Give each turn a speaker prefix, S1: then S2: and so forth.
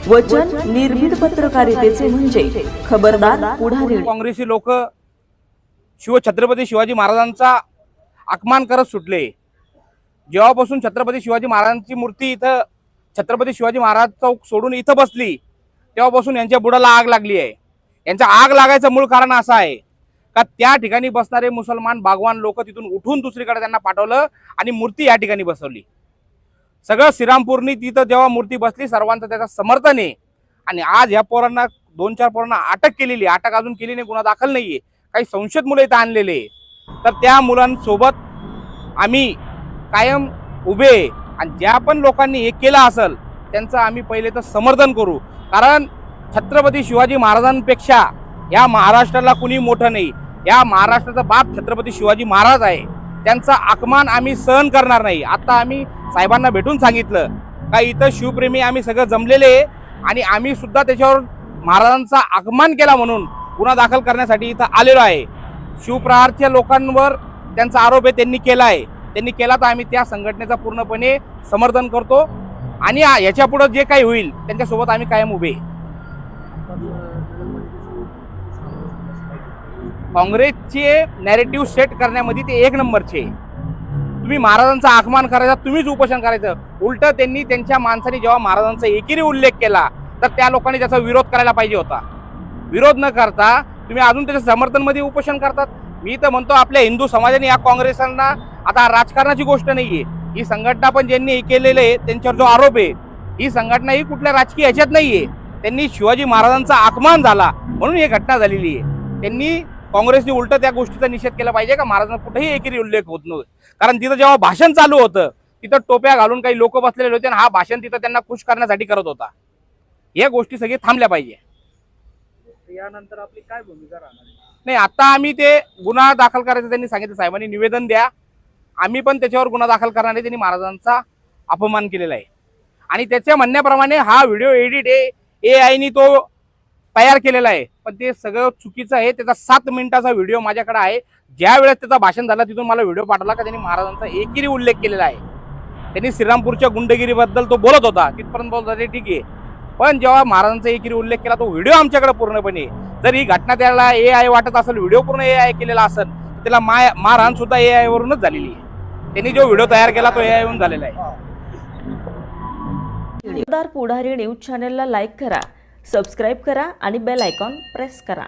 S1: वचन निर्भीड पत्रकारितेचे म्हणजे खबरदार पुढारी.
S2: काँग्रेसी लोक छत्रपती शिवाजी महाराजांचा अपमान करत सुटले. जेव्हापासून छत्रपती शिवाजी महाराजांची मूर्ती इथं छत्रपती शिवाजी महाराज चौक सोडून इथं बसली तेव्हापासून यांच्या बुडाला आग लागली आहे. यांचा आग लागायचं मूळ कारण असं आहे का त्या ठिकाणी बसणारे मुसलमान बागवान लोक तिथून उठून दुसरीकडे त्यांना पाठवलं आणि मूर्ती या ठिकाणी बसवली. सगळं श्रीरामपूरनी तिथं जेव्हा मूर्ती बसली सर्वांचं त्याचं समर्थन आहे. आणि आज या पोरांना 2-4 पोरांना अटक केलेली, अटक अजून केली नाही, गुन्हा दाखल नाहीये. काही संशयित मुलं इथं आणलेले, तर त्या मुलांसोबत आम्ही कायम उभे आणि ज्या पण लोकांनी हे केलं असेल त्यांचं आम्ही पहिले तर समर्थन करू. कारण छत्रपती शिवाजी महाराजांपेक्षा या महाराष्ट्राला कुणी मोठं नाही. या महाराष्ट्राचा बाप छत्रपती शिवाजी महाराज आहे. त्यांचा अपमान आम्ही सहन करणार नाही. आता आम्ही साहेबांना भेटून सांगितलं का इथं शिवप्रेमी आम्ही सगळं जमलेले आणि आम्ही सुद्धा त्याच्यावर महाराजांचा अपमान केला म्हणून गुन्हा दाखल करण्यासाठी इथं आलेलो आहे. शिवप्रहारच्या लोकांवर त्यांचा आरोप आहे, त्यांनी केला आहे. त्यांनी केला तर आम्ही त्या संघटनेचा पूर्णपणे समर्थन करतो आणि याच्या पुढे जे काही होईल त्यांच्यासोबत आम्ही कायम उभे. काँग्रेसचे नॅरेटिव्ह सेट करण्यामध्ये ते 1 नंबरचे. तुम्ही महाराजांचा अपमान करायचा, तुम्हीच उपोषण करायचं. उलट त्यांनी त्यांच्या माणसाने जेव्हा महाराजांचा एकेरी उल्लेख केला तर त्या लोकांनी त्याचा विरोध करायला पाहिजे होता. विरोध न करता तुम्ही अजून त्याच्या समर्थनमध्ये उपोषण करतात. मी तर म्हणतो आपल्या हिंदू समाजाने या काँग्रेसांना आता राजकारणाची गोष्ट नाहीये. ही संघटना पण ज्यांनी हे केलेले आहे त्यांच्यावर जो आरोप आहे ही संघटना ही कुठल्या राजकीय ह्याच्यात नाहीये. त्यांनी शिवाजी महाराजांचा अपमान झाला म्हणून ही घटना झालेली आहे. त्यांनी काँग्रेसने उलट त्या गोष्टीचा निषेध केला पाहिजे का महाराजांना कुठेही एकेरी उल्लेख होत नव्हता. कारण तिथं जेव्हा भाषण चालू होतं तिथं टोप्या घालून काही लोक बसलेले होते आणि हा भाषण तिथं त्यांना खुश करण्यासाठी करत होता. या गोष्टी सगळी थांबल्या पाहिजे.
S3: यानंतर आपली काय भूमिका राहणार?
S2: नाही, आता आम्ही ते गुन्हा दाखल करायचं त्यांनी सांगितलं. साहेबांनी निवेदन द्या, आम्ही पण त्याच्यावर गुन्हा दाखल करणार आहे. त्यांनी महाराजांचा अपमान केलेला आहे आणि त्याच्या म्हणण्याप्रमाणे हा व्हिडिओ एडिट AI तो तयार केलेला आहे. पण ते सगळं चुकीचं आहे. त्याचा 7 मिनिटाचा व्हिडिओ माझ्याकडे आहे. ज्या वेळेस त्याचा भाषण झाला तिथून मला व्हिडिओ पाठवला का त्यांनी महाराजांचा एकेरी उल्लेख केलेला आहे. त्यांनी श्रीरामपूरच्या गुंडगिरीबद्दल तो बोलत होता, तिथपर्यंत बोलत होता, ठीक आहे. पण जेव्हा महाराजांचा एकेरी उल्लेख केला तो व्हिडिओ आमच्याकडे पूर्णपणे, जर ही घटना त्याला AI वाटत असेल, व्हिडिओ पूर्ण AI केलेला असेल, त्याला मारहाण सुद्धा AI वरूनच झालेली आहे. त्यांनी जो व्हिडिओ तयार केला तो AI वरून झालेला आहे.
S1: खबरदार पुढारी न्यूज चॅनलला लाईक करा, सबस्क्राईब करा आणि बेल आयकॉन प्रेस करा.